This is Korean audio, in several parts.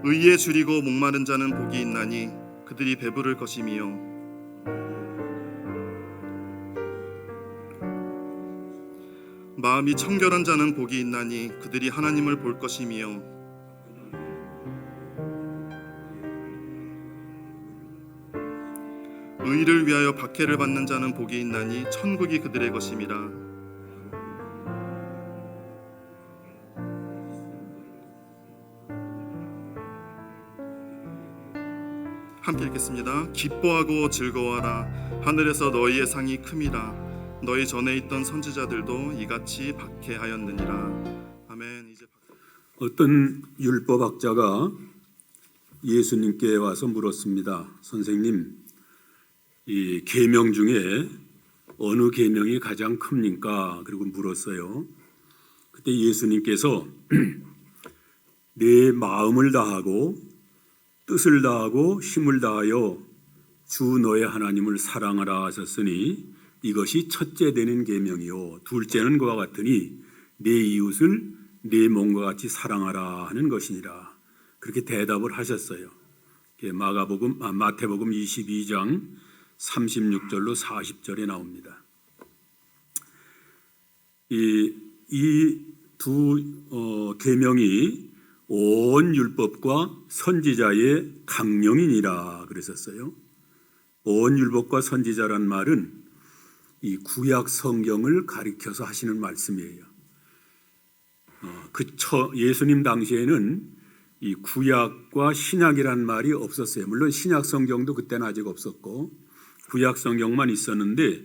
의에 줄이고 목마른 자는 복이 있나니 그들이 배부를 것이며 마음이 청결한 자는 복이 있나니 그들이 하나님을 볼 것이며 의를 위하여 박해를 받는 자는 복이 있나니 천국이 그들의 것임이라. 함께 읽겠습니다. 기뻐하고 즐거워하라. 하늘에서 너희의 상이 큼이라. 너희 전에 있던 선지자들도 이같이 박해하였느니라. 아멘. 이제 어떤 율법학자가 예수님께 와서 물었습니다. 선생님, 이 계명 중에 어느 계명이 가장 큽니까? 그리고 물었어요. 그때 예수님께서 내 마음을 다하고 뜻을 다하고 힘을 다하여 주 너의 하나님을 사랑하라 하셨으니 이것이 첫째 되는 계명이요 둘째는 그와 같으니 내 이웃을 내 몸과 같이 사랑하라 하는 것이니라. 그렇게 대답을 하셨어요. 마태복음 22장 36절로 40절에 나옵니다. 이 두 계명이 온 율법과 선지자의 강령이니라 그랬었어요. 온 율법과 선지자란 말은 이 구약 성경을 가리켜서 하시는 말씀이에요. 예수님 당시에는 이 구약과 신약이란 말이 없었어요. 물론 신약 성경도 그때는 아직 없었고 구약 성경만 있었는데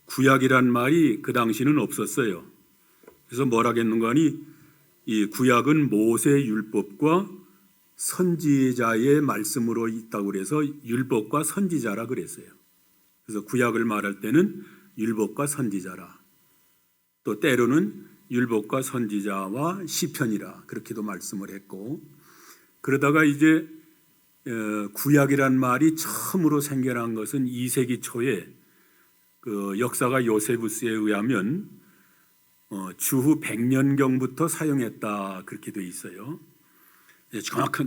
구약이란 말이 그 당시는 없었어요. 그래서 뭐라겠는가 하니 이 구약은 모세 율법과 선지자의 말씀으로 있다고 그래서 율법과 선지자라 그랬어요. 그래서 구약을 말할 때는 율법과 선지자라. 또 때로는 율법과 선지자와 시편이라 그렇게도 말씀을 했고 그러다가 이제 구약이란 말이 처음으로 생겨난 것은 2세기 초에 그 역사가 요세부스에 의하면 주후 100년경부터 사용했다 그렇게 돼 있어요.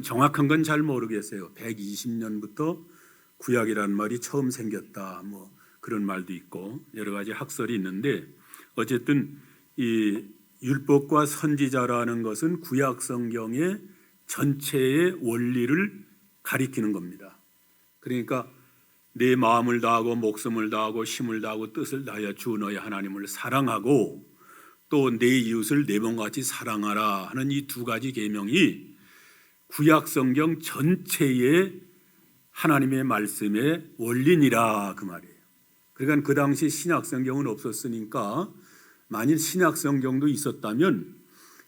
정확한 건 잘 모르겠어요. 120년부터 구약이란 말이 처음 생겼다 뭐 그런 말도 있고 여러 가지 학설이 있는데 어쨌든 이 율법과 선지자라는 것은 구약 성경의 전체의 원리를 가리키는 겁니다. 그러니까 내 마음을 다하고 목숨을 다하고 힘을 다하고 뜻을 다하여 주 너의 하나님을 사랑하고 또 내 이웃을 내 몸과 같이 사랑하라 하는 이 두 가지 계명이 구약 성경 전체의 하나님의 말씀의 원리니라 그 말이에요. 그러니까 그 당시 신약 성경은 없었으니까 만일 신약 성경도 있었다면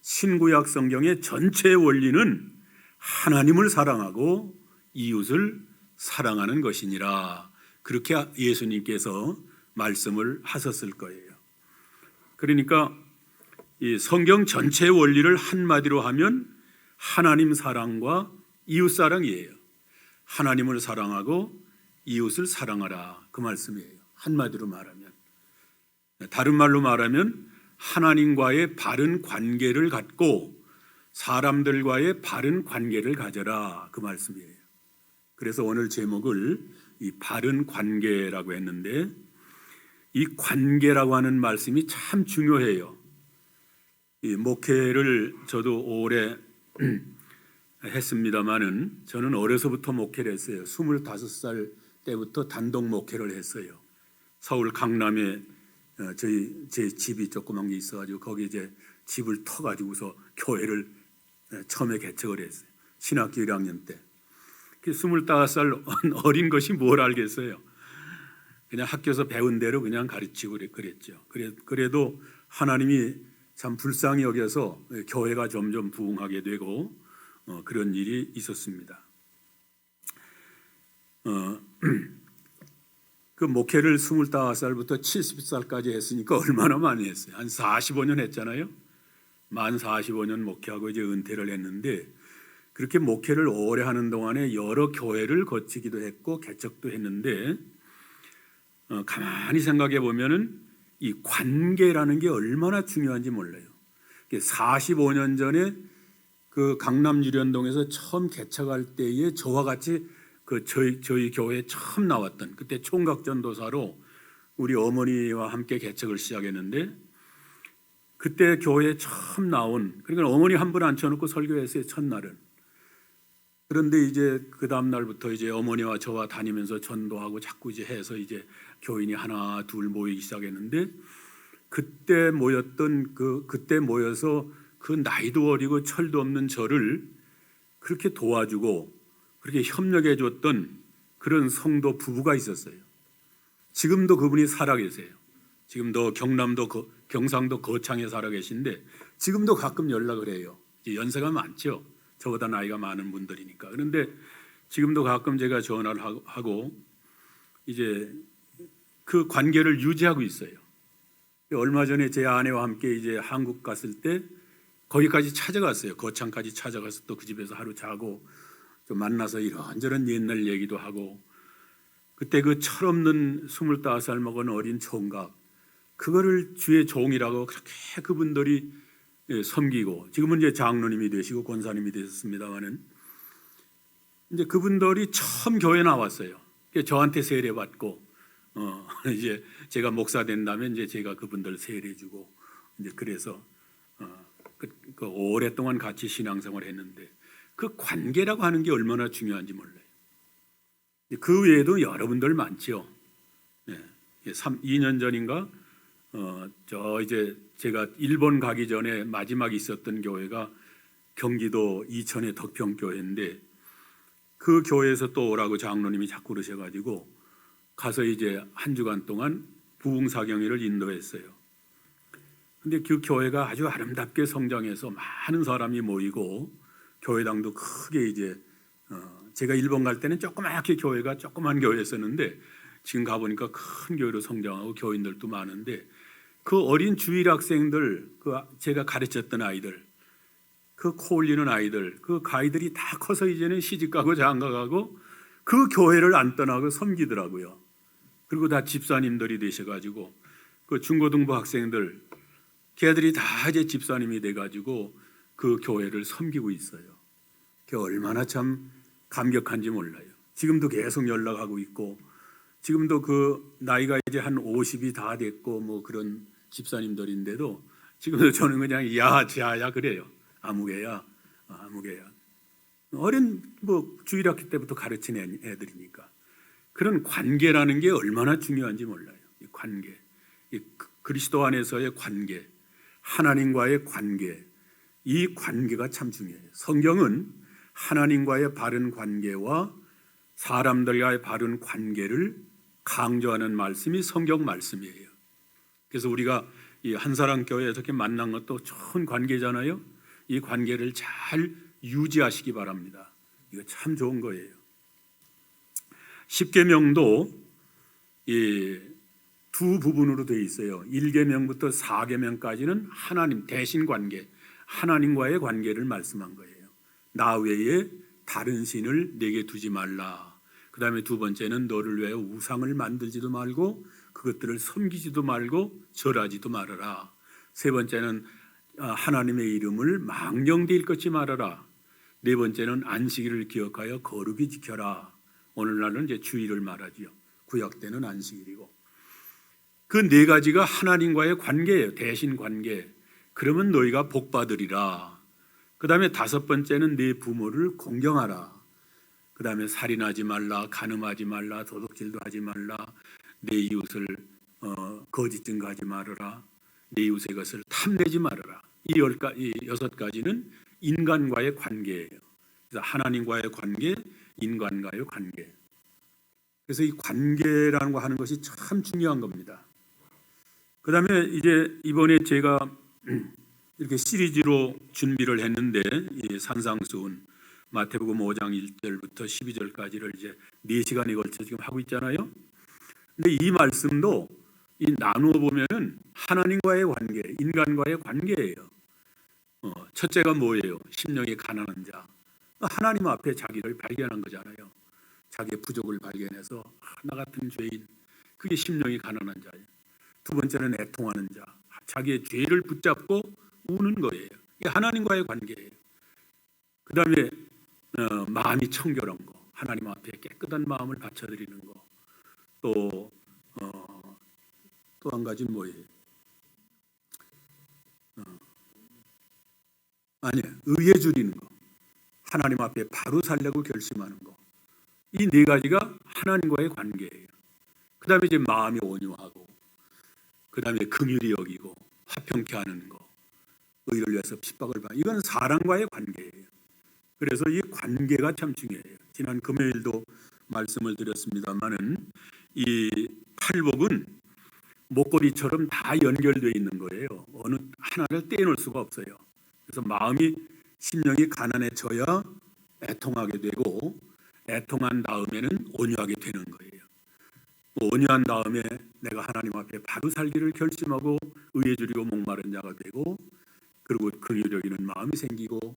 신구약 성경의 전체 원리는 하나님을 사랑하고 이웃을 사랑하는 것이니라 그렇게 예수님께서 말씀을 하셨을 거예요. 그러니까 이 성경 전체의 원리를 한마디로 하면 하나님 사랑과 이웃 사랑이에요. 하나님을 사랑하고 이웃을 사랑하라 그 말씀이에요. 한마디로 말하면. 다른 말로 말하면 하나님과의 바른 관계를 갖고 사람들과의 바른 관계를 가져라 그 말씀이에요. 그래서 오늘 제목을 이 바른 관계라고 했는데 이 관계라고 하는 말씀이 참 중요해요. 이 목회를 저도 오래 했습니다마는 저는 어려서부터 목회를 했어요. 25살 때부터 단독 목회를 했어요. 서울 강남에 제 집이 조그만 게 있어가지고 거기 이제 집을 터가지고서 교회를 처음에 개척을 했어요. 신학교 1학년 때. 25살 어린 것이 뭘 알겠어요. 그냥 학교에서 배운 대로 그냥 가르치고 그랬죠. 그래도 하나님이 참 불쌍히 여겨서 교회가 점점 부흥하게 되고 그런 일이 있었습니다. 그 목회를 25살부터 70살까지 했으니까 얼마나 많이 했어요. 한 45년 했잖아요. 만 45년 목회하고 이제 은퇴를 했는데 그렇게 목회를 오래 하는 동안에 여러 교회를 거치기도 했고 개척도 했는데 가만히 생각해 보면은 이 관계라는 게 얼마나 중요한지 몰라요. 45년 전에 그 강남 유련동에서 처음 개척할 때에 저와 같이 그 저희 교회에 처음 나왔던 그때 총각 전도사로 우리 어머니와 함께 개척을 시작했는데 그때 교회에 처음 나온 그러니까 어머니 한 분 앉혀놓고 설교했어요 첫날은. 그런데 이제 그 다음 날부터 이제 어머니와 저와 다니면서 전도하고 자꾸 이제 해서 이제 교인이 하나 둘 모이기 시작했는데 그때 모여서 그 나이도 어리고 철도 없는 저를 그렇게 도와주고 그렇게 협력해 줬던 그런 성도 부부가 있었어요. 지금도 그분이 살아 계세요. 지금도 경상도 거창에 살아 계신데 지금도 가끔 연락을 해요. 이제 연세가 많죠. 저보다 나이가 많은 분들이니까. 그런데 지금도 가끔 제가 전화를 하고 이제 그 관계를 유지하고 있어요. 얼마 전에 제 아내와 함께 이제 한국 갔을 때 거기까지 찾아갔어요. 거창까지 찾아가서 또 그 집에서 하루 자고 좀 만나서 이런저런 옛날 얘기도 하고 그때 그 철없는 25살 먹은 어린 총각 그거를 주의 종이라고 그렇게 그분들이 섬기고 지금은 이제 장로님이 되시고 권사님이 되셨습니다마는 이제 그분들이 처음 교회 나왔어요. 저한테 세례 받고 이제 제가 목사 된다면 이제 제가 그분들 세례주고 이제 그래서 그 오랫동안 같이 신앙생활을 했는데 그 관계라고 하는 게 얼마나 중요한지 몰라요. 그 외에도 여러분들 많죠. 2년 전인가 저 이제 제가 일본 가기 전에 마지막 있었던 교회가 경기도 이천의 덕평교회인데 그 교회에서 또 오라고 장로님이 자꾸 그러셔가지고 가서 이제 한 주간 동안 부흥사경회를 인도했어요. 근데 그 교회가 아주 아름답게 성장해서 많은 사람이 모이고 교회당도 크게 이제 제가 일본 갈 때는 조그맣게 교회가 조그만 교회였었는데 지금 가보니까 큰 교회로 성장하고 교인들도 많은데 그 어린 주일 학생들 그 제가 가르쳤던 아이들 그 코 올리는 아이들 그 아이들이 다 커서 이제는 시집가고 장가가고 그 교회를 안 떠나고 섬기더라고요. 그리고 다 집사님들이 되셔가지고 그 중고등부 학생들 걔들이 다 이제 집사님이 돼가지고 그 교회를 섬기고 있어요. 그게 얼마나 참 감격한지 몰라요. 지금도 계속 연락하고 있고 지금도 그 나이가 이제 한 50이 다 됐고 뭐 그런 집사님들인데도 지금도 저는 그냥 야자야 그래요. 아무개야. 어린 뭐 주일학기 때부터 가르친 애들이니까 그런 관계라는 게 얼마나 중요한지 몰라요. 이 관계, 이 그리스도 안에서의 관계, 하나님과의 관계, 이 관계가 참 중요해요. 성경은 하나님과의 바른 관계와 사람들과의 바른 관계를 강조하는 말씀이 성경 말씀이에요. 그래서 우리가 이 한사랑교회에서 이렇게 만난 것도 좋은 관계잖아요. 이 관계를 잘 유지하시기 바랍니다. 이거 참 좋은 거예요. 십계명도 이 두 부분으로 되어 있어요. 1계명부터 4계명까지는 하나님 대신 관계, 하나님과의 관계를 말씀한 거예요. 나 외에 다른 신을 내게 두지 말라. 그 다음에 두 번째는 너를 위하여 우상을 만들지도 말고 그것들을 섬기지도 말고 절하지도 말아라. 세 번째는 하나님의 이름을 망령되 일컫지 말아라. 네 번째는 안식일을 기억하여 거룩히 지켜라. 오늘날은 이제 주일을 말하지요. 구약 때는 안식일이고. 그 네 가지가 하나님과의 관계예요. 대신 관계. 그러면 너희가 복 받으리라. 그 다음에 다섯 번째는 네 부모를 공경하라. 그 다음에 살인하지 말라, 간음하지 말라, 도둑질도 하지 말라, 내 이웃을 거짓 증거하지 말아라, 내 이웃의 것을 탐내지 말아라. 이 여섯 가지는 인간과의 관계예요. 그래서 하나님과의 관계, 인간과의 관계. 그래서 이 관계라는 거 하는 것이 참 중요한 겁니다. 그 다음에 이제 이번에 제가 이렇게 시리즈로 준비를 했는데 이 산상수훈 마태복음 5장 1절부터 12절까지를 이제 4시간에 걸쳐 지금 하고 있잖아요. 근데 이 말씀도 이 나누어 보면은 하나님과의 관계, 인간과의 관계예요. 첫째가 뭐예요? 심령이 가난한 자. 하나님 앞에 자기를 발견한 거잖아요. 자기의 부족을 발견해서 나 같은 죄인, 그게 심령이 가난한 자예요. 두 번째는 애통하는 자, 자기의 죄를 붙잡고 우는 거예요. 이게 하나님과의 관계예요. 그다음에 마음이 청결한 거, 하나님 앞에 깨끗한 마음을 바쳐드리는 거, 또 한 가지 뭐예요? 의에 줄이는 거, 하나님 앞에 바로 살려고 결심하는 거. 이 네 가지가 하나님과의 관계예요. 그 다음에 이제 마음이 온유하고, 그 다음에 긍휼히 여기고, 화평케 하는 거, 의를 위해서 핍박을 받는, 이건 사람과의 관계예요. 그래서 이 관계가 참 중요해요. 지난 금요일도 말씀을 드렸습니다만은 이 팔복은 목걸이처럼 다 연결되어 있는 거예요. 어느 하나를 떼놓을 수가 없어요. 그래서 마음이, 심령이 가난해져야 애통하게 되고, 애통한 다음에는 온유하게 되는 거예요. 온유한 다음에 내가 하나님 앞에 바로 살기를 결심하고 의에 줄이고 목마른 자가 되고, 그리고 긍휼히 여기는 마음이 생기고,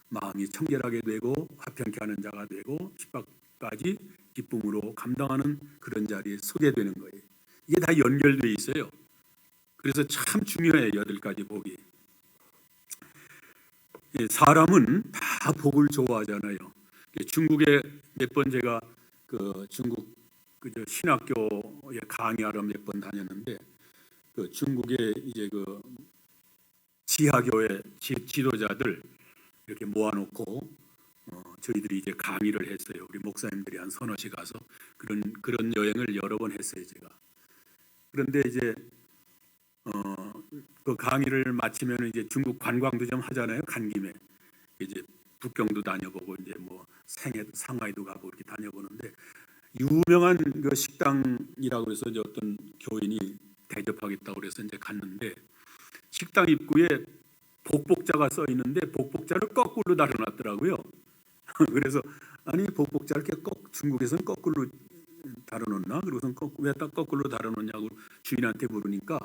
마음이 청결하게 되고 화평케 하는 자가 되고, 핍박까지 기쁨으로 감당하는 그런 자리에 서게 되는 거예요. 이게 다 연결되어 있어요. 그래서 참 중요해요. 8가지 복이. 사람은 다 복을 좋아하잖아요. 중국에 몇 번 제가 그 중국 신학교에 강의하러 몇 번 다녔는데, 그 중국의 이제 그 지하교회 지도자들 이렇게 모아놓고 저희들이 이제 강의를 했어요. 우리 목사님들이 한 서너씩 가서 그런 여행을 여러 번 했어요, 제가. 그런데 이제 그 강의를 마치면 이제 중국 관광도 좀 하잖아요. 간 김에 이제 북경도 다녀보고 이제 뭐 상하이도 가고 이렇게 다녀보는데, 유명한 그 식당이라고 해서 이제 어떤 교인이 대접하겠다고 그래서 이제 갔는데, 식당 입구에 복복자가 써 있는데 복복자를 거꾸로 달아놨더라고요. 그래서 아니 복복자를 이렇게 중국에서는 거꾸로 달아놓나? 그러고선 왜 딱 거꾸로 달아놓냐고 주인한테 물으니까,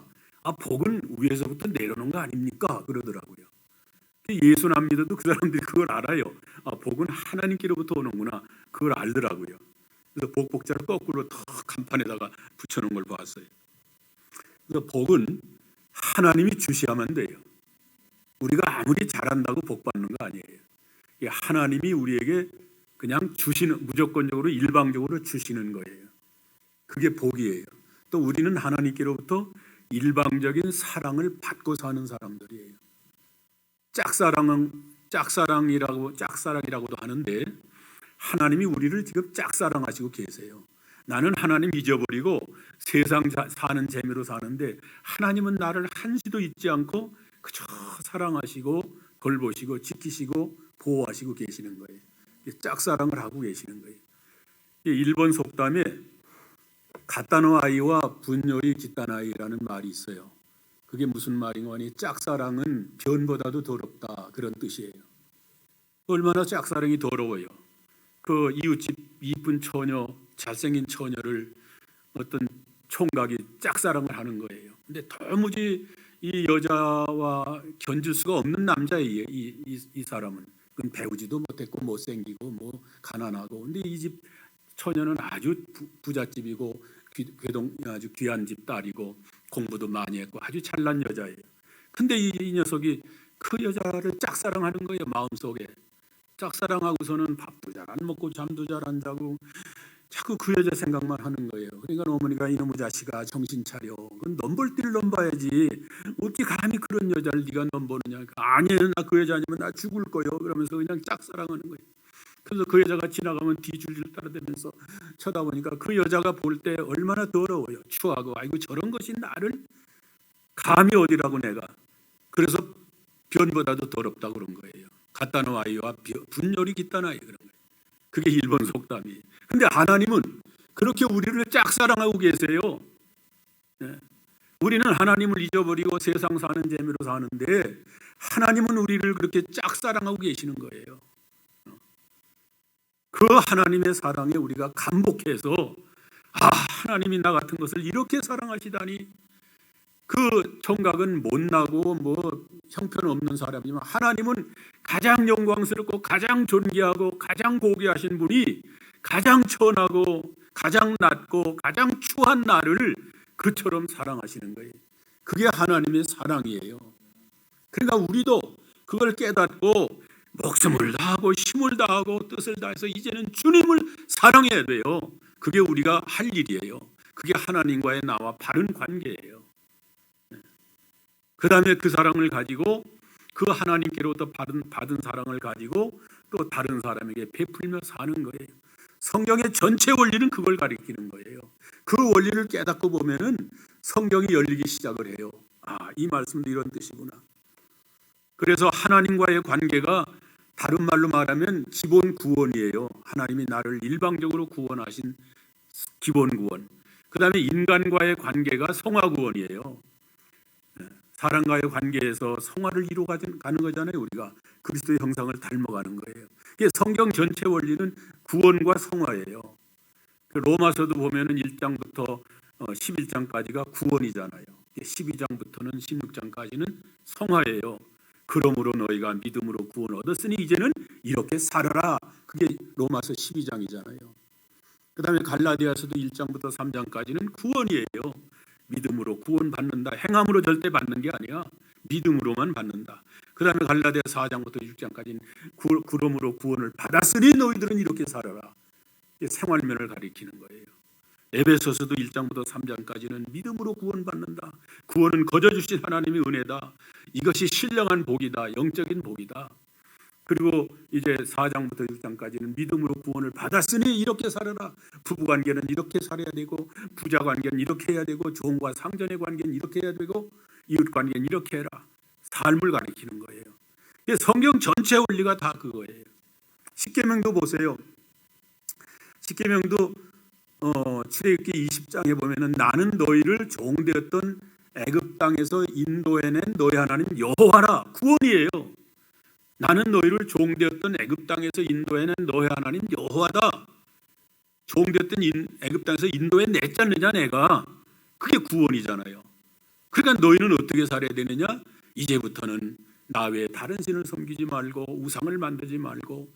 복은 위에서부터 내려놓은 거 아닙니까? 그러더라고요. 예수 안 믿어도 그 사람들이 그걸 알아요. 복은 하나님께로부터 오는구나. 그걸 알더라고요. 그래서 복복자를 거꾸로 더 간판에다가 붙여놓은 걸 봤어요. 그래서 복은 하나님이 주셔야만 돼요. 우리가 아무리 잘한다고 복 받는 거 아니에요. 하나님이 우리에게 그냥 주시는, 무조건적으로 일방적으로 주시는 거예요. 그게 복이에요. 또 우리는 하나님께로부터 일방적인 사랑을 받고 사는 사람들이에요. 짝사랑이라고도 하는데, 하나님이 우리를 지금 짝사랑하시고 계세요. 나는 하나님 잊어버리고 세상 사는 재미로 사는데, 하나님은 나를 한시도 잊지 않고 그저 사랑하시고 돌보시고 지키시고 보호하시고 계시는 거예요. 짝사랑을 하고 계시는 거예요. 일본 속담에 갖다노 아이와 분열이 깃단 아이라는 말이 있어요. 그게 무슨 말인가 하니, 짝사랑은 변보다도 더럽다, 그런 뜻이에요. 얼마나 짝사랑이 더러워요. 그 이웃집 이쁜 처녀, 잘생긴 처녀를 어떤 총각이 짝사랑을 하는 거예요. 근데 도무지 이 여자와 견줄 수가 없는 남자예요. 이 사람은. 그건 배우지도 못했고 못생기고 뭐 가난하고. 근데 이 집 처녀는 아주 부잣집이고 아주 귀한 집 딸이고 공부도 많이 했고 아주 잘난 여자예요. 근데 이 녀석이 그 여자를 짝사랑하는 거예요. 마음속에. 짝사랑하고서는 밥도 잘 안 먹고 잠도 잘 안 자고 자꾸 그 여자 생각만 하는 거예요. 그러니까 어머니가, 이놈의 자식아 정신 차려. 그건 넘볼 띠를 넘봐야지. 어떻게 감히 그런 여자를 네가 넘보느냐. 아니에요, 나 그 여자 아니면 나 죽을 거요. 그러면서 그냥 짝사랑하는 거예요. 그래서 그 여자가 지나가면 뒤줄줄 따라다니면서 쳐다보니까 그 여자가 볼 때 얼마나 더러워요. 추하고, 아이고 저런 것이 나를 감히 어디라고 내가. 그래서 변보다도 더럽다 그런 거예요. 갖다노 아이와 분열이 깃단 아이 그런 거예요. 그게 일본 속담이에요. 근데 하나님은 그렇게 우리를 짝사랑하고 계세요. 네. 우리는 하나님을 잊어버리고 세상 사는 재미로 사는데, 하나님은 우리를 그렇게 짝사랑하고 계시는 거예요. 그 하나님의 사랑에 우리가 감복해서, 하나님이 나 같은 것을 이렇게 사랑하시다니. 그 총각은 못나고 뭐 형편없는 사람이지만, 하나님은 가장 영광스럽고 가장 존귀하고 가장 고귀하신 분이 가장 천하고 가장 낮고 가장 추한 나를 그처럼 사랑하시는 거예요. 그게 하나님의 사랑이에요. 그러니까 우리도 그걸 깨닫고 목숨을 다하고 힘을 다하고 뜻을 다해서 이제는 주님을 사랑해야 돼요. 그게 우리가 할 일이에요. 그게 하나님과의 나와 바른 관계예요. 그 다음에 그 사랑을 가지고 그 하나님께로부터 받은 사랑을 가지고 또 다른 사람에게 베풀며 사는 거예요. 성경의 전체 원리는 그걸 가리키는 거예요. 그 원리를 깨닫고 보면은 성경이 열리기 시작을 해요. 이 말씀도 이런 뜻이구나. 그래서 하나님과의 관계가 다른 말로 말하면 기본 구원이에요. 하나님이 나를 일방적으로 구원하신 기본 구원. 그 다음에 인간과의 관계가 성화 구원이에요. 사람과의 관계에서 성화를 이루어가는 거잖아요. 우리가 그리스도의 형상을 닮아가는 거예요. 성경 전체 원리는 구원과 성화예요. 로마서도 보면은 1장부터 11장까지가 구원이잖아요. 12장부터는 16장까지는 성화예요. 그러므로 너희가 믿음으로 구원 얻었으니 이제는 이렇게 살아라. 그게 로마서 12장이잖아요. 그 다음에 갈라디아서도 1장부터 3장까지는 구원이에요. 믿음으로 구원 받는다. 행함으로 절대 받는 게 아니야. 믿음으로만 받는다. 그 다음에 갈라디아 4장부터 6장까지는 그러므로 구원을 받았으니 너희들은 이렇게 살아라. 생활면을 가리키는 거예요. 에베소서도 1장부터 3장까지는 믿음으로 구원받는다. 구원은 거저 주신 하나님의 은혜다. 이것이 신령한 복이다. 영적인 복이다. 그리고 이제 4장부터 6장까지는 믿음으로 구원을 받았으니 이렇게 살아라. 부부관계는 이렇게 살아야 되고 부자관계는 이렇게 해야 되고 종과 상전의 관계는 이렇게 해야 되고 이웃관계는 이렇게 해라. 삶을 가리키는 거예요. 성경 전체 원리가 다 그거예요. 십계명도 보세요. 십계명도 출애굽기 20장에 보면은 나는 너희를 종되었던 애굽 땅에서 인도해낸 너희 하나님 여호와라. 구원이에요. 나는 너희를 종되었던 애굽 땅에서 인도해낸 너희 하나님 여호와다. 종되었던 애굽 땅에서 인도해냈잖느냐 내가. 그게 구원이잖아요. 그러니까 너희는 어떻게 살아야 되느냐? 이제부터는 나 외에 다른 신을 섬기지 말고 우상을 만들지 말고.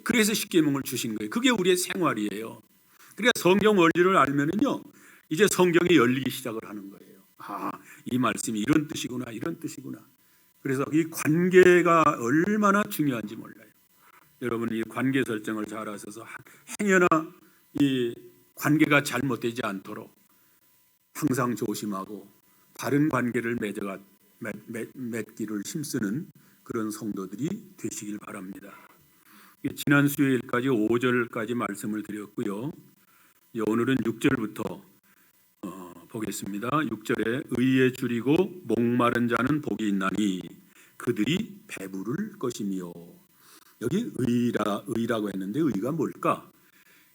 그래서 십계명을 주신 거예요. 그게 우리의 생활이에요. 그러니까 성경 원리를 알면은요, 이제 성경이 열리기 시작을 하는 거예요. 이 말씀이 이런 뜻이구나, 이런 뜻이구나. 그래서 이 관계가 얼마나 중요한지 몰라요. 여러분 이 관계 설정을 잘 하셔서 행여나 이 관계가 잘못되지 않도록 항상 조심하고 바른 관계를 맺기를 힘쓰는 그런 성도들이 되시길 바랍니다. 지난 수요일까지 5절까지 말씀을 드렸고요. 오늘은 6절부터 보겠습니다. 6절에 의에 줄이고 목마른 자는 복이 있나니 그들이 배부를 것이며. 여기 의라고 했는데 의가 뭘까?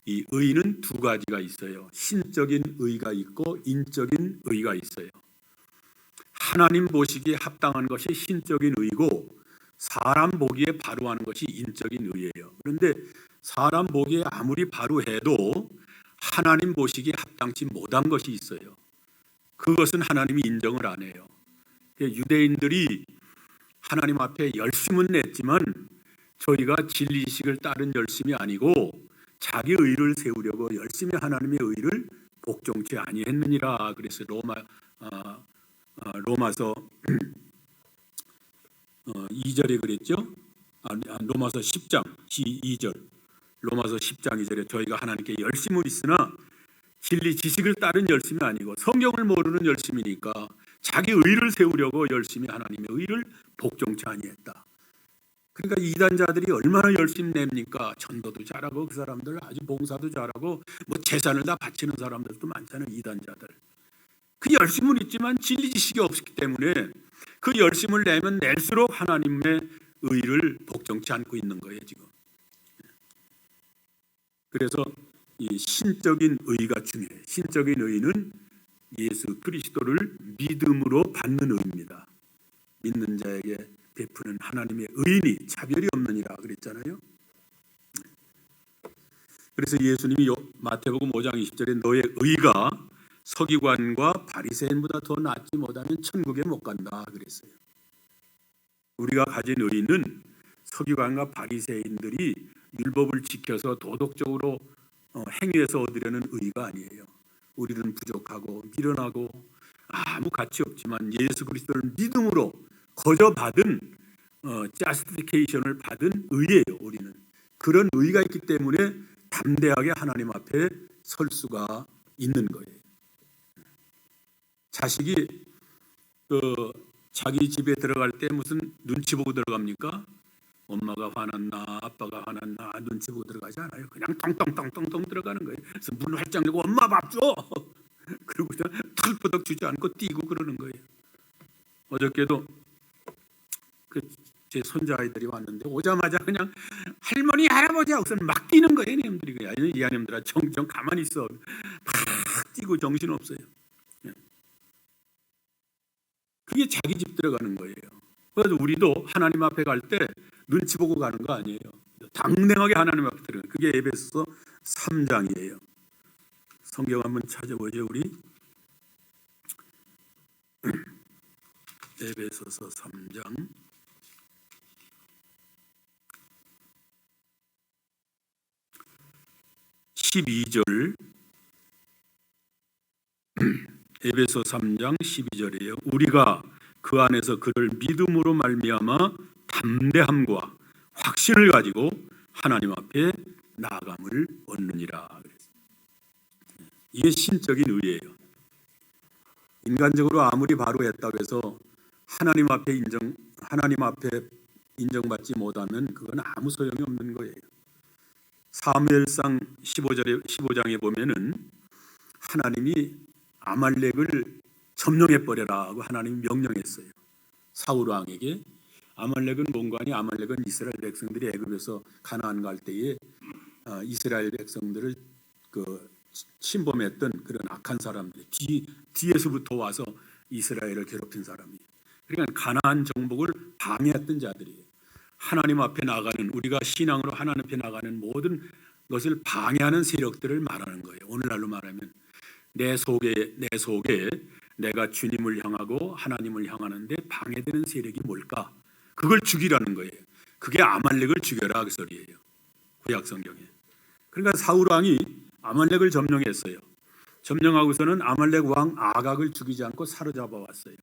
이 의는 두 가지가 있어요. 신적인 의가 있고 인적인 의가 있어요. 하나님 보시기에 합당한 것이 신적인 의고 사람 보기에 바로 하는 것이 인적인 의예요. 그런데 사람 보기에 아무리 바로 해도 하나님 보시기에 합당치 못한 것이 있어요. 그것은 하나님이 인정을 안 해요. 유대인들이 하나님 앞에 열심은 냈지만 저희가 진리의식을 따른 열심이 아니고 자기 의를 세우려고 열심히 하나님의 의를 복종치 아니했느니라. 그래서 로마서 2절에 그랬죠. 로마서 10장 2절. 로마서 10장 2절에 저희가 하나님께 열심은 있으나 진리 지식을 따른 열심이 아니고 성경을 모르는 열심이니까 자기 의를 세우려고 열심히 하나님의 의를 복종치 아니했다. 그러니까 이단자들이 얼마나 열심히 냅니까? 전도도 잘하고 그 사람들 아주 봉사도 잘하고 뭐 재산을 다 바치는 사람들도 많잖아요. 이단자들. 그 열심은 있지만 진리 지식이 없기 때문에 그 열심을 내면 낼수록 하나님의 의를 복종치 않고 있는 거예요 지금. 그래서 이 신적인 의가 중요해요. 신적인 의는 예수 그리스도를 믿음으로 받는 의입니다. 믿는 자에게 베푸는 하나님의 의인이 차별이 없느니라 그랬잖아요. 그래서 예수님이 마태복음 5장 20절에 너의 의가 서기관과 바리새인보다 더 낫지 못하면 천국에 못 간다 그랬어요. 우리가 가진 의는 서기관과 바리새인들이 율법을 지켜서 도덕적으로 행위해서 얻으려는 의가 아니에요. 우리는 부족하고 미련하고 아무 가치 없지만 예수 그리스도를 믿음으로 거저 받은 자스티피케이션을 받은 의예요. 우리는 그런 의가 있기 때문에 담대하게 하나님 앞에 설 수가 있는 거예요. 자식이 자기 집에 들어갈 때 무슨 눈치 보고 들어갑니까? 엄마가 화났나 아빠가 화났나 눈치 보고 들어가지 않아요. 그냥 똥똥똥똥똥 들어가는 거예요. 그래서 문 활짝 열고 엄마 밥 줘. 그리고 그냥 털버덕 주지 않고 뛰고 그러는 거예요. 어저께도 제 손자 아이들이 왔는데 오자마자 그냥 할머니 할아버지 하고서 막 뛰는 거예요. 이놈들이. 이 아님들아 정 가만히 있어. 막 뛰고 정신 없어요. 그게 자기 집 들어가는 거예요. 그래서 우리도 하나님 앞에 갈 때 눈치 보고 가는 거 아니에요. 당당하게 하나님 앞에 들어가는 그게 에베소서 3장이에요. 성경 한번 찾아보죠. 우리 에베소서 3장 12절 에베소 3장 12절이에요. 우리가 그 안에서 그를 믿음으로 말미암아 담대함과 확신을 가지고 하나님 앞에 나아감을 얻느니라. 이게 신적인 의예요. 인간적으로 아무리 바로 했다고 해서 하나님 앞에 인정받지 못하면 그건 아무 소용이 없는 거예요. 사무엘상 15장에 보면은 하나님이 아말렉을 점령해 버려라고 하나님이 명령했어요. 사울 왕에게. 아말렉은 뭔가니? 아말렉은 이스라엘 백성들이 애굽에서 가나안 갈 때에 이스라엘 백성들을 침범했던 그런 악한 사람들, 뒤에서부터 와서 이스라엘을 괴롭힌 사람이에요. 그러니까 가나안 정복을 방해했던 자들이에요. 하나님 앞에 나가는, 우리가 신앙으로 하나님 앞에 나가는 모든 것을 방해하는 세력들을 말하는 거예요. 오늘날로 말하면 내 속에 내가 주님을 향하고 하나님을 향하는데 방해되는 세력이 뭘까? 그걸 죽이라는 거예요. 그게 아말렉을 죽여라 그 소리예요. 구약 성경에. 그러니까 사울 왕이 아말렉을 점령했어요. 점령하고서는 아말렉 왕 아각을 죽이지 않고 사로잡아 왔어요.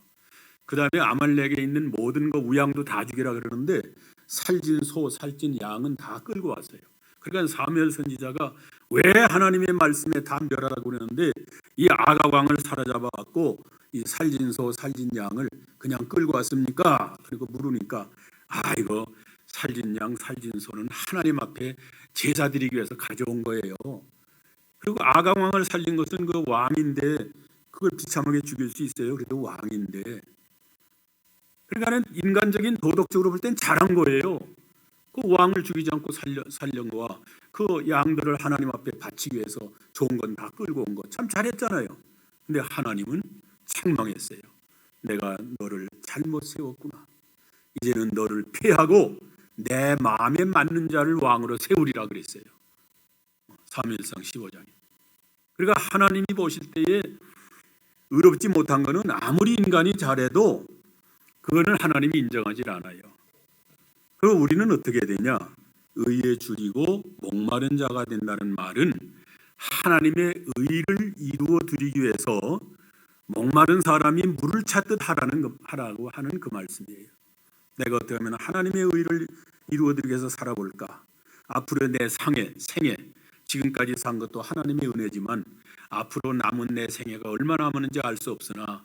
그 다음에 아말렉에 있는 모든 거 우양도 다 죽이라 그러는데 살진 소, 살진 양은 다 끌고 왔어요. 그러니까 사무엘 선지자가 왜 하나님의 말씀에 다 멸하라고 그러는데 이 아각 왕을 사로잡아 갖고 이 살진 소, 살진 양을 그냥 끌고 왔습니까? 그리고 물으니까 이거 살진 양, 살진 소는 하나님 앞에 제사 드리기 위해서 가져온 거예요. 그리고 아각 왕을 살린 것은 그 왕인데 그걸 비참하게 죽일 수 있어요. 그래도 왕인데. 그러니까는 인간적인 도덕적으로 볼 땐 잘한 거예요. 그 왕을 죽이지 않고 살린 거와 그 양들을 하나님 앞에 바치기 위해서 좋은 건 다 끌고 온 거 참 잘했잖아요. 근데 하나님은 책망했어요. 내가 너를 잘못 세웠구나. 이제는 너를 폐하고 내 마음에 맞는 자를 왕으로 세우리라 그랬어요. 사무엘상 15장에. 그러니까 하나님이 보실 때에 의롭지 못한 것은 아무리 인간이 잘해도 그거는 하나님이 인정하지 않아요. 그리고 우리는 어떻게 되냐? 의에 줄이고 목마른 자가 된다는 말은 하나님의 의를 이루어 드리기 위해서 목마른 사람이 물을 찾듯 하라고 하는 그 말씀이에요. 내가 어떻게 하면 하나님의 의를 이루어 드리기 위해서 살아볼까? 앞으로 내 생애 지금까지 산 것도 하나님의 은혜지만 앞으로 남은 내 생애가 얼마나 남았는지 알 수 없으나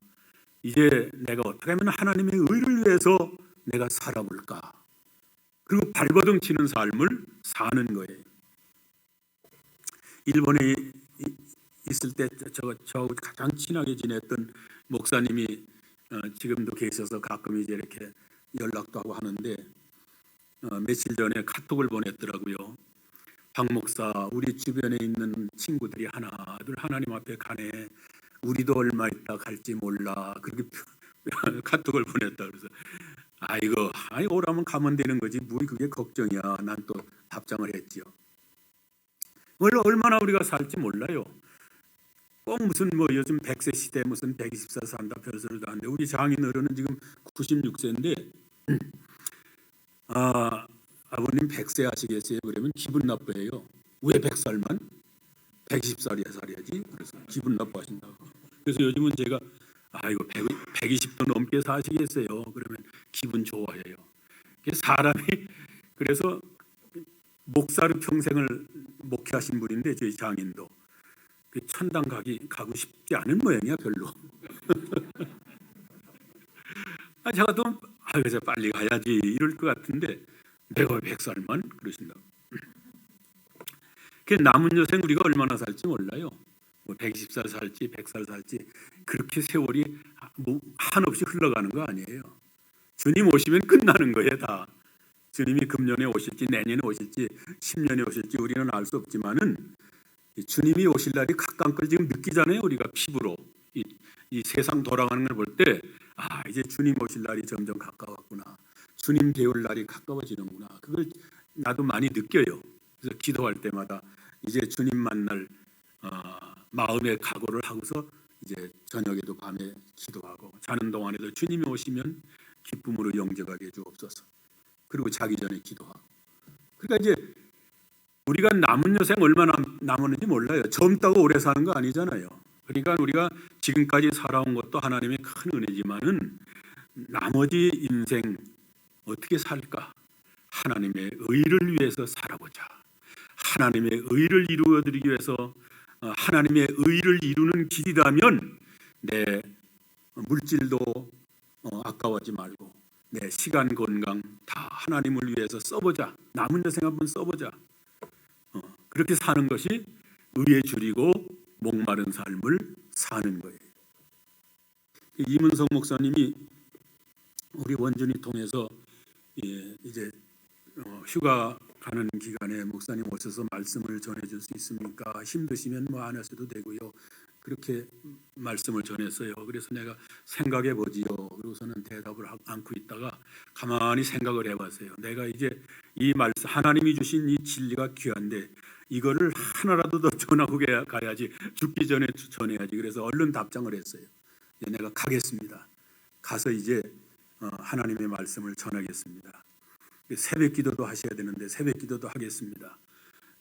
이제 내가 어떻게 하면 하나님의 의를 위해서 내가 살아볼까? 그리고 발버둥 치는 삶을 사는 거예요. 일본에 있을 때 저하고 가장 친하게 지냈던 목사님이 지금도 계셔서 가끔 이제 이렇게 연락도 하고 하는데 며칠 전에 카톡을 보냈더라고요. 박 목사, 우리 주변에 있는 친구들이 하나둘 하나님 앞에 가네. 우리도 얼마 있다 갈지 몰라. 그렇게 카톡을 보냈다. 그래서 오라면 가면 되는 거지. 뭐 그게 걱정이야. 난 또 답장을 했지요. 얼마나 우리가 살지 몰라요. 꼭 무슨 요즘 100세 시대 무슨 120세 산다 별소리도 안 돼. 우리 장인 어른은 지금 96세인데 아버님 100세 하시겠어요? 그러면 기분 나빠해요. 왜 100살만? 120살이야 살아야지. 그래서 기분 나빠하신다고. 그래서 요즘은 제가 120도 넘게 사시겠어요? 그러면 기분 좋아해요. 사람이 그래서 목사로 평생을 목회하신 분인데 저희 장인도 천당 가고 싶지 않은 모양이야 별로. 제가 또 그래서 빨리 가야지 이럴 것 같은데 내가 100살만 그러신다. 그 남은 여생 우리가 얼마나 살지 몰라요. 120살 살지 100살 살지 그렇게 세월이 한없이 흘러가는 거 아니에요. 주님 오시면 끝나는 거예요 다. 주님이 금년에 오실지 내년에 오실지 10년에 오실지 우리는 알 수 없지만은 주님이 오실 날이 가까운 걸 지금 느끼잖아요. 우리가 피부로 이 세상 돌아가는 걸 볼 때 이제 주님 오실 날이 점점 가까웠구나. 주님 배울 날이 가까워지는구나. 그걸 나도 많이 느껴요. 그래서 기도할 때마다 이제 주님 만날 마음의 각오를 하고서 이제 저녁에도 밤에 기도하고 자는 동안에도 주님이 오시면 기쁨으로 영접하게 주옵소서. 그리고 자기 전에 기도하고. 그러니까 이제 우리가 남은 여생 얼마나 남았는지 몰라요. 젊다고 오래 사는 거 아니잖아요. 그러니까 우리가 지금까지 살아온 것도 하나님의 큰 은혜지만은 나머지 인생 어떻게 살까? 하나님의 의를 위해서 살아보자. 하나님의 의를 이루어드리기 위해서 하나님의 의를 이루는 길이라면 내 물질도 아까워하지 말고 내 시간 건강 다 하나님을 위해서 써보자. 남은 여생 한번 써보자. 그렇게 사는 것이 의에 줄이고 목마른 삶을 사는 거예요. 이문성 목사님이 우리 원준이 통해서 이제 휴가 가는 기간에 목사님 오셔서 말씀을 전해줄 수 있습니까? 힘드시면 뭐 안 하셔도 되고요. 그렇게 말씀을 전했어요. 그래서 내가 생각해 보지요. 그러고서는 대답을 않고 있다가 가만히 생각을 해봤어요. 내가 이제 이 말씀 하나님이 주신 이 진리가 귀한데 이거를 하나라도 더 전하고 가야지. 죽기 전에 전해야지. 그래서 얼른 답장을 했어요. 이제 내가 가겠습니다. 가서 이제 하나님의 말씀을 전하겠습니다. 새벽 기도도 하셔야 되는데 새벽 기도도 하겠습니다.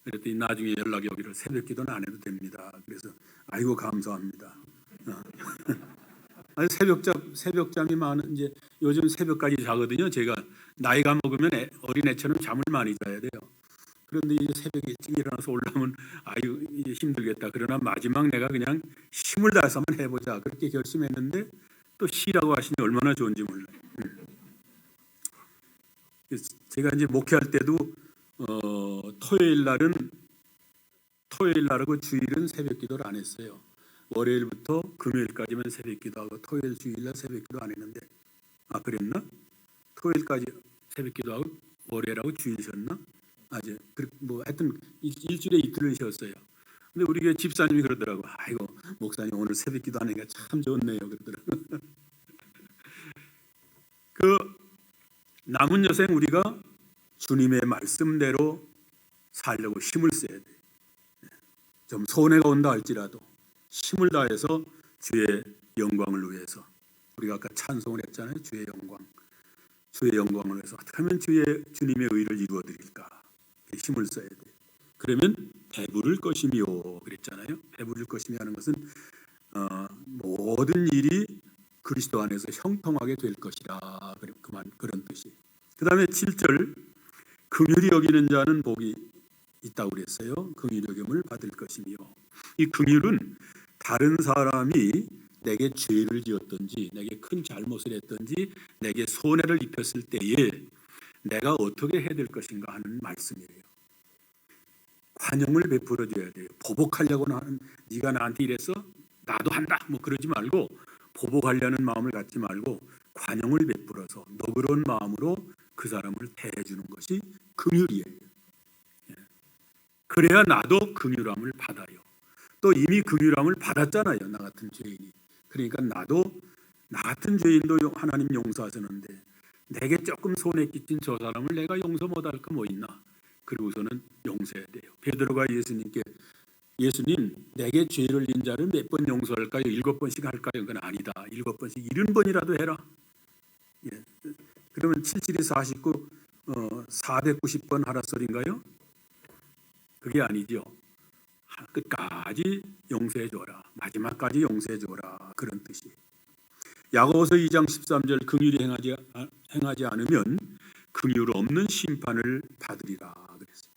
그랬더니 나중에 연락이 오기를 새벽 기도는 안 해도 됩니다. 그래서 아이고 감사합니다. 새벽잠이 많은 이제 요즘 새벽까지 자거든요. 제가 나이가 먹으면 어린애처럼 잠을 많이 자야 돼요. 그런데 이제 새벽에 일찍 일어나서 올라오면 아유 이제 힘들겠다. 그러나 마지막 내가 그냥 힘을 다해서 한번 해보자. 그렇게 결심했는데 또 쉬라고 하시니 얼마나 좋은지 몰라요. 제가 이제 목회할 때도 토요일 날하고 주일은 새벽 기도를 안 했어요. 월요일부터 금요일까지만 새벽 기도하고 토요일 주일날 새벽 기도 안 했는데 그랬나? 토요일까지 새벽 기도하고 월요일하고 주일 쉬었나? 아직 뭐 하여튼 일주일에 이틀을 쉬었어요. 근데 우리 교회 집사님이 그러더라고. 아이고 목사님 오늘 새벽 기도 하니까 참 좋네요. 그러더라고. 그 남은 여생 우리가 주님의 말씀대로 살려고 힘을 써야 돼. 좀 손해가 온다 할지라도 힘을 다해서 주의 영광을 위해서 우리가 아까 찬송을 했잖아요. 주의 영광을 위해서 어떻게 하면 주님의 의를 이루어 드릴까 힘을 써야 돼. 그러면 배부를 것이며 그랬잖아요. 배부를 것이며 하는 것은 모든 일이 그리스도 안에서 형통하게 될 것이라 그런 뜻이. 그 다음에 7절 긍휼히 여기는 자는 복이 있다고 그랬어요. 긍휼히 여김을 받을 것이며 이 긍휼은 다른 사람이 내게 죄를 지었든지 내게 큰 잘못을 했든지 내게 손해를 입혔을 때에 내가 어떻게 해야 될 것인가 하는 말씀이에요. 관용을 베풀어 줘야 돼요. 보복하려고 하는 네가 나한테 이랬어? 나도 한다. 뭐 그러지 말고 보복하려는 마음을 갖지 말고 관용을 베풀어서 너그러운 마음으로 그 사람을 대해주는 것이 긍휼이에요. 그래야 나도 긍휼함을 받아요. 또 이미 긍휼함을 받았잖아요. 나 같은 죄인이. 그러니까 나도 나 같은 죄인도 하나님 용서하셨는데 내게 조금 손해 끼친 저 사람을 내가 용서 못할 거 뭐 있나? 그리고서는 용서해야 돼요. 베드로가 예수님께 예수님 내게 죄를 진 자를 몇 번 용서할까요? 7번씩 할까요? 그건 아니다. 7번씩 70번이라도 해라. 예. 그러면 77이 49 490번 하라 소리인가요? 그게 아니죠. 끝까지 용서해 줘라. 마지막까지 용서해 줘라. 그런 뜻이. 야고보서 2장 13절 긍휼히 행하지 않으면 긍휼 없는 심판을 받으리라 그랬어요.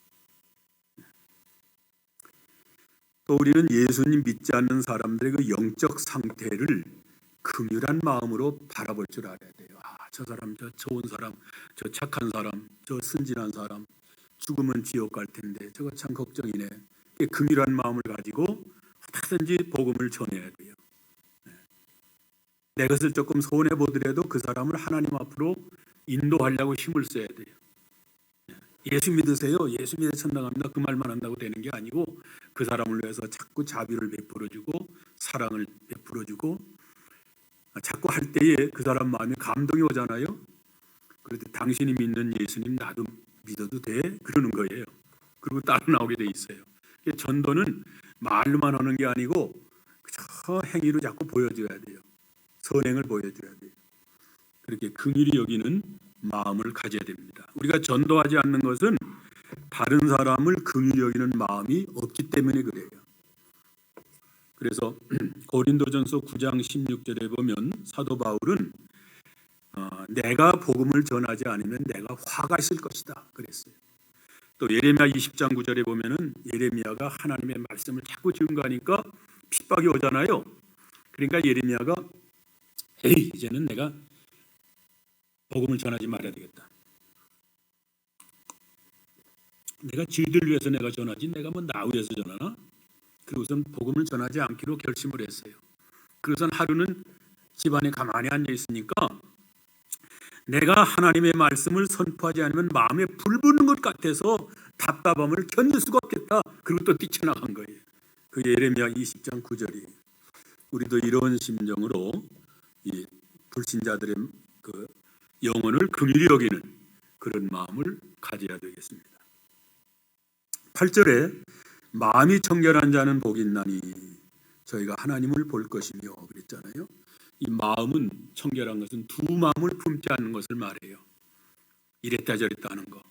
또 우리는 예수님 믿지 않는 사람들의 그 영적 상태를 긍휼한 마음으로 바라볼 줄 알아야 돼요. 저 사람, 저 좋은 사람, 저 착한 사람, 저 순진한 사람, 죽으면 지옥 갈 텐데 저거 참 걱정이네. 긍휼한 마음을 가지고 어떻게든지 복음을 전해야 돼요. 내 것을 조금 손해 보더라도 그 사람을 하나님 앞으로 인도하려고 힘을 써야 돼요. 예수 믿으세요. 예수 믿어 천당합니다. 그 말만 한다고 되는 게 아니고 그 사람을 위해서 자꾸 자비를 베풀어주고 사랑을 베풀어주고 자꾸 할 때에 그 사람 마음에 감동이 오잖아요. 그런데 당신이 믿는 예수님 나도 믿어도 돼? 그러는 거예요. 그리고 따라 나오게 돼 있어요. 전도는 말로만 하는 게 아니고 저 행위로 자꾸 보여줘야 돼요. 선행을 보여줘야 돼요. 그렇게 긍휼히 여기는 마음을 가져야 됩니다. 우리가 전도하지 않는 것은 다른 사람을 긍휼히 여기는 마음이 없기 때문에 그래요. 그래서 고린도전서 9장 16절에 보면 사도 바울은 내가 복음을 전하지 않으면 내가 화가 있을 것이다 그랬어요. 또 예레미야 20장 9절에 보면은 예레미야가 하나님의 말씀을 자꾸 증거하니까 핍박이 오잖아요. 그러니까 예레미야가 에이 이제는 내가 복음을 전하지 말아야 되겠다. 내가 지들 위해서 내가 전하지 내가 뭐 나 위해서 전하나? 그리고선 복음을 전하지 않기로 결심을 했어요. 그래서 하루는 집안에 가만히 앉아 있으니까 내가 하나님의 말씀을 선포하지 않으면 마음에 불 붙는 것 같아서 답답함을 견딜 수가 없겠다. 그리고 또 뛰쳐나간 거예요. 그 예레미야 20장 9절이 우리도 이런 심정으로 이 불신자들의 그 영혼을 긍휼히 여기는 그런 마음을 가져야 되겠습니다. 8절에 마음이 청결한 자는 복이 있나니 저희가 하나님을 볼 것이며 그랬잖아요. 이 마음은 청결한 것은 두 마음을 품지 않는 것을 말해요. 이랬다 저랬다 하는 거.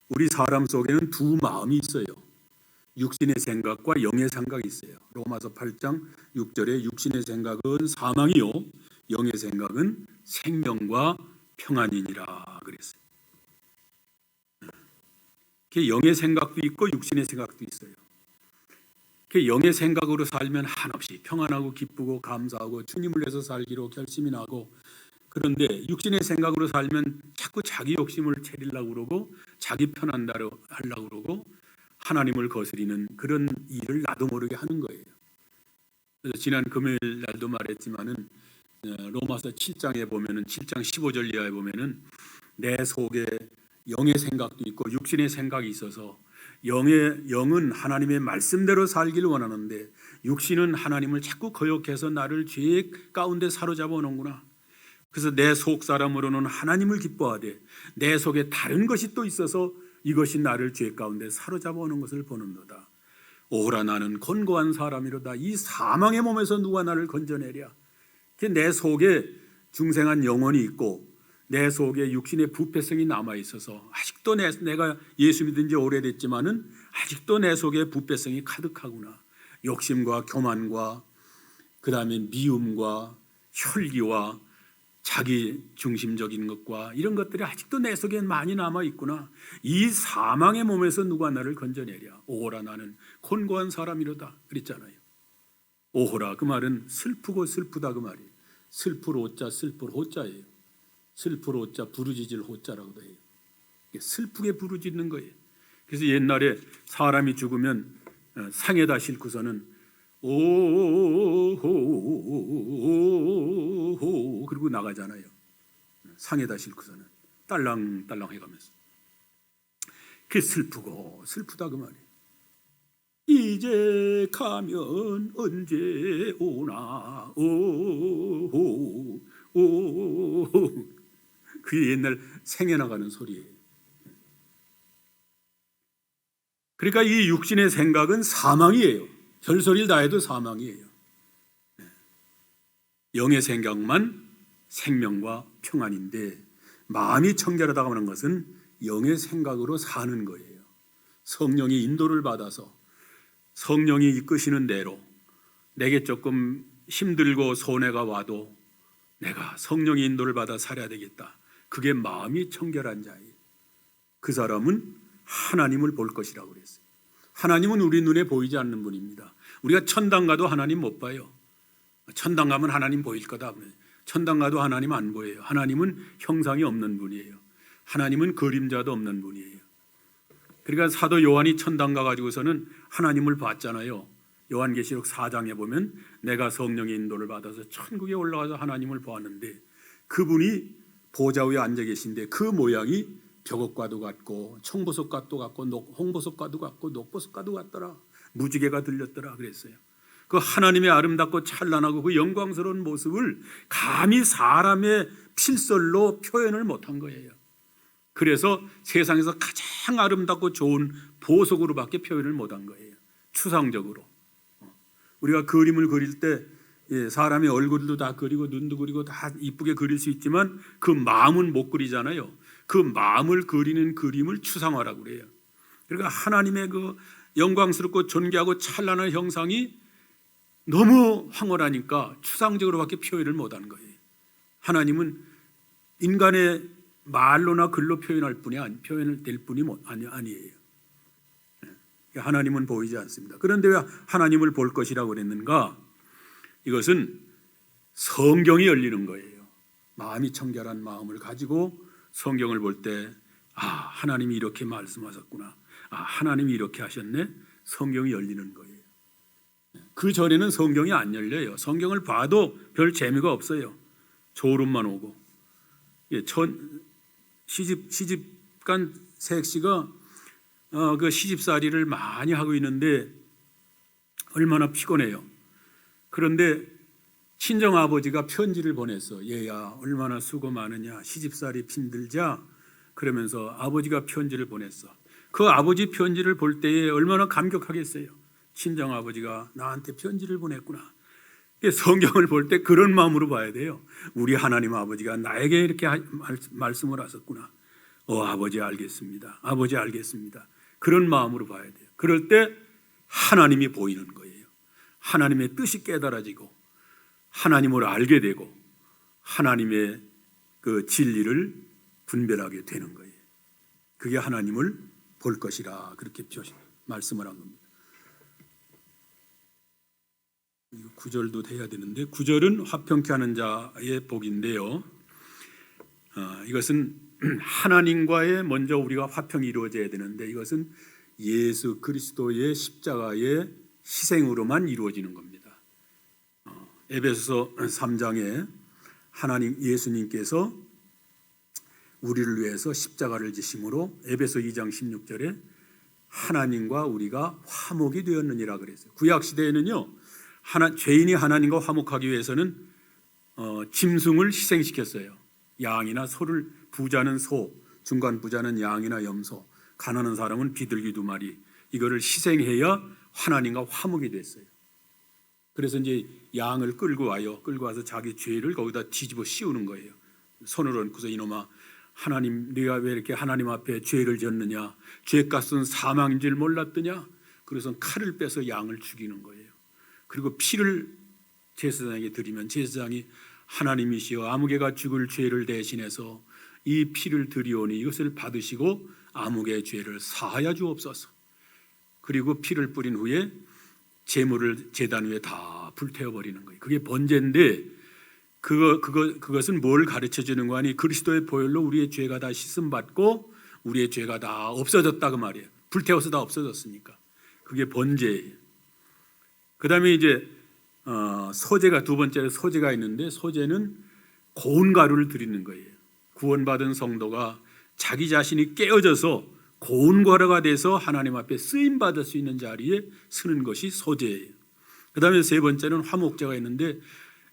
우리 사람 속에는 두 마음이 있어요. 육신의 생각과 영의 생각이 있어요. 로마서 8장 6절에 육신의 생각은 사망이요 영의 생각은 생명과 평안이니라 그랬어요. 영의 생각도 있고 육신의 생각도 있어요. 영의 생각으로 살면 한없이 평안하고 기쁘고 감사하고 주님을 위해서 살기로 결심이 나고, 그런데 육신의 생각으로 살면 자꾸 자기 욕심을 채리려고 그러고 자기 편한다로 하려고 그러고 하나님을 거스리는 그런 일을 나도 모르게 하는 거예요. 그래서 지난 금요일 날도 말했지만은 로마서 7장에 보면은 7장 15절 이하에 보면은 내 속에 영의 생각도 있고 육신의 생각이 있어서 영은 하나님의 말씀대로 살기를 원하는데 육신은 하나님을 자꾸 거역해서 나를 죄 가운데 사로잡아 놓는구나. 그래서 내 속 사람으로는 하나님을 기뻐하되 내 속에 다른 것이 또 있어서 이것이 나를 죄 가운데 사로잡아 오는 것을 보는도다. 오라 나는 곤고한 사람이로다. 이 사망의 몸에서 누가 나를 건져내랴. 내 속에 중생한 영혼이 있고 내 속에 육신의 부패성이 남아 있어서 아직도 내가 예수 믿은 지 오래됐지만은 아직도 내 속에 부패성이 가득하구나. 욕심과 교만과 그다음에 미움과 혈기와 자기 중심적인 것과 이런 것들이 아직도 내 속에 많이 남아 있구나. 이 사망의 몸에서 누가 나를 건져내랴. 오호라 나는 곤고한 사람이로다 그랬잖아요. 오호라 그 말은 슬프고 슬프다 그 말이에요. 슬플 호자 슬플 호자예요. 슬플 호자 부르짖을 호자라고도 해요. 슬프게 부르짖는 거예요. 그래서 옛날에 사람이 죽으면 상에다 싣고서는 오호호호호호 그리고 나가잖아요. 상에다 싣고서는 딸랑딸랑 해가면서. 그게 슬프고 슬프다 그 말이에요. 이제 가면 언제 오나 오호호 그게 옛날 생에 나가는 소리예요. 그러니까 이 육신의 생각은 사망이에요. 별소리를 다 해도 사망이에요. 영의 생각만 생명과 평안인데 마음이 청결하다고 하는 것은 영의 생각으로 사는 거예요. 성령이 인도를 받아서 성령이 이끄시는 대로 내게 조금 힘들고 손해가 와도 내가 성령의 인도를 받아 살아야 되겠다. 그게 마음이 청결한 자예요. 그 사람은 하나님을 볼 것이라고 그랬어요. 하나님은 우리 눈에 보이지 않는 분입니다. 우리가 천당 가도 하나님 못 봐요. 천당 가면 하나님 보일 거다. 천당 가도 하나님 안 보여요. 하나님은 형상이 없는 분이에요. 하나님은 그림자도 없는 분이에요. 그러니까 사도 요한이 천당 가가지고서는 하나님을 봤잖아요. 요한계시록 4장에 보면 내가 성령의 인도를 받아서 천국에 올라가서 하나님을 보았는데 그분이 보좌 위에 앉아 계신데 그 모양이 벽옥과도 같고 청보석과도 같고 홍보석과도 같고 녹보석과도 같더라. 무지개가 들렸더라 그랬어요. 그 하나님의 아름답고 찬란하고 그 영광스러운 모습을 감히 사람의 필설로 표현을 못한 거예요. 그래서 세상에서 가장 아름답고 좋은 보석으로밖에 표현을 못한 거예요. 추상적으로. 우리가 그림을 그릴 때 사람의 얼굴도 다 그리고 눈도 그리고 다 이쁘게 그릴 수 있지만 그 마음은 못 그리잖아요. 그 마음을 그리는 그림을 추상화라고 그래요. 그러니까 하나님의 그 영광스럽고 존귀하고 찬란한 형상이 너무 황홀하니까 추상적으로밖에 표현을 못하는 거예요. 하나님은 인간의 말로나 글로 표현할 뿐이 아니에요. 하나님은 보이지 않습니다. 그런데 왜 하나님을 볼 것이라고 그랬는가? 이것은 성경이 열리는 거예요. 마음이 청결한 마음을 가지고 성경을 볼 때 하나님이 이렇게 말씀하셨구나. 하나님이 이렇게 하셨네. 성경이 열리는 거예요. 그 전에는 성경이 안 열려요. 성경을 봐도 별 재미가 없어요. 졸음만 오고. 시집간 새씨가 그 시집살이를 많이 하고 있는데 얼마나 피곤해요. 그런데 친정아버지가 편지를 보냈어. 얘야 얼마나 수고 많으냐. 시집살이 힘들자. 그러면서 아버지가 편지를 보냈어. 그 아버지 편지를 볼 때에 얼마나 감격하겠어요. 친정아버지가 나한테 편지를 보냈구나. 성경을 볼 때 그런 마음으로 봐야 돼요. 우리 하나님 아버지가 나에게 이렇게 말씀을 하셨구나. 아버지 알겠습니다. 아버지 알겠습니다. 그런 마음으로 봐야 돼요. 그럴 때 하나님이 보이는 거예요. 하나님의 뜻이 깨달아지고 하나님을 알게 되고 하나님의 그 진리를 분별하게 되는 거예요. 그게 하나님을 볼 것이라 그렇게 말씀을 한 겁니다. 9절도 돼야 되는데 9절은 화평케 하는 자의 복인데요. 이것은 하나님과의 먼저 우리가 화평이 이루어져야 되는데 이것은 예수 그리스도의 십자가의 희생으로만 이루어지는 겁니다. 에베소서 3장에 하나님 예수님께서 우리를 위해서 십자가를 지심으로 에베소 2장 16절에 하나님과 우리가 화목이 되었느니라 그랬어요. 구약 시대에는요. 죄인이 하나님과 화목하기 위해서는 짐승을 희생시켰어요. 양이나 소를, 부자는 소, 중간 부자는 양이나 염소, 가난한 사람은 비둘기 2마리, 이거를 희생해야 하나님과 화목이 됐어요. 그래서 이제 양을 끌고 와서 자기 죄를 거기다 뒤집어 씌우는 거예요. 손을 얹고서 이놈아, 하나님 네가 왜 이렇게 하나님 앞에 죄를 졌느냐? 죄값은 사망인 줄 몰랐더냐? 그래서 칼을 빼서 양을 죽이는 거예요. 그리고 피를 제사장에게 드리면 제사장이 하나님이시여 아무개가 죽을 죄를 대신해서 이 피를 드리오니 이것을 받으시고 아무개의 죄를 사하여 주옵소서. 그리고 피를 뿌린 후에 제물을 제단 위에 다 불태워 버리는 거예요. 그게 번제인데 그것은 뭘 가르쳐 주는 거 아니? 그리스도의 보혈로 우리의 죄가 다 씻음 받고 우리의 죄가 다 없어졌다 그 말이에요. 불태워서 다 없어졌으니까. 그게 번제예요. 그다음에 이제 소제가 두 번째로 소제가 있는데 소제는 고운 가루를 드리는 거예요. 구원받은 성도가 자기 자신이 깨어져서 고운 가루가 돼서 하나님 앞에 쓰임 받을 수 있는 자리에 쓰는 것이 소제예요. 그다음에 세 번째는 화목제가 있는데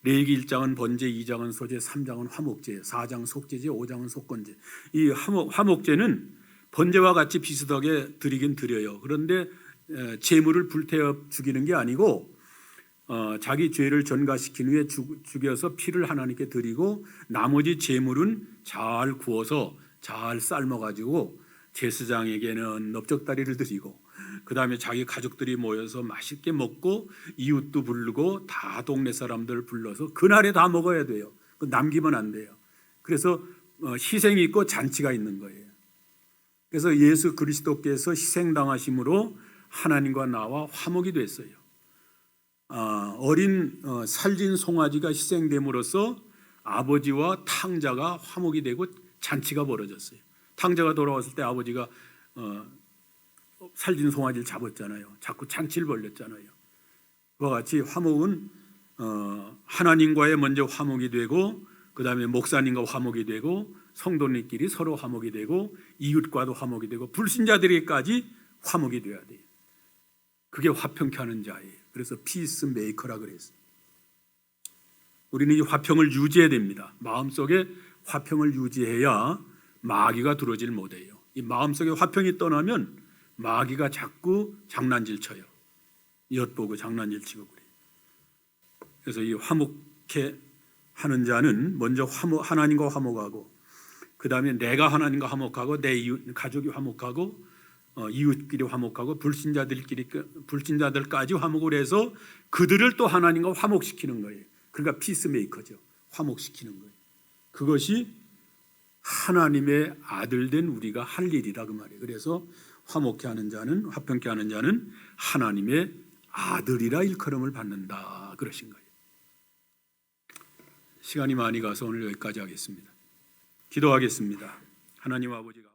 레위기 1장은 번제, 2장은 소제, 3장은 화목제, 4장 속제제, 5장은 속건제. 이 화목제는 번제와 같이 비슷하게 드리긴 드려요. 그런데 제물을 불태워 죽이는 게 아니고 자기 죄를 전가시킨 후에 죽여서 피를 하나님께 드리고 나머지 제물은 잘 구워서 잘 삶아가지고 제사장에게는 넓적다리를 드리고 그 다음에 자기 가족들이 모여서 맛있게 먹고 이웃도 부르고 다 동네 사람들 불러서 그날에 다 먹어야 돼요. 남기면 안 돼요. 그래서 희생이 있고 잔치가 있는 거예요. 그래서 예수 그리스도께서 희생당하심으로 하나님과 나와 화목이 됐어요. 어린 살진 송아지가 희생됨으로써 아버지와 탕자가 화목이 되고 잔치가 벌어졌어요. 탕자가 돌아왔을 때 아버지가 살진 송아지를 잡았잖아요. 자꾸 잔치를 벌렸잖아요. 그와 같이 화목은 하나님과의 먼저 화목이 되고, 그 다음에 목사님과 화목이 되고, 성도님끼리 서로 화목이 되고, 이웃과도 화목이 되고, 불신자들에게까지 화목이 되어야 돼요. 그게 화평케 하는 자예요. 그래서 피스 메이커라 그랬어요. 우리는 이 화평을 유지해야 됩니다. 마음속에 화평을 유지해야 마귀가 들어오질 못해요. 이 마음속에 화평이 떠나면 마귀가 자꾸 장난질 쳐요. 엿보고 장난질 치고 그래요. 그래서 이 화목케 하는 자는 먼저 하나님과 화목하고, 그 다음에 내가 하나님과 화목하고, 내 이웃 가족이 화목하고, 이웃끼리 화목하고, 불신자들까지 화목을 해서 그들을 또 하나님과 화목시키는 거예요. 그러니까 피스메이커죠. 화목시키는 거예요. 그것이 하나님의 아들된 우리가 할 일이라 그 말이에요. 그래서 화목케 하는 자는, 화평케 하는 자는 하나님의 아들이라 일컬음을 받는다 그러신 거예요. 시간이 많이 가서 오늘 여기까지 하겠습니다. 기도하겠습니다. 하나님 아버지가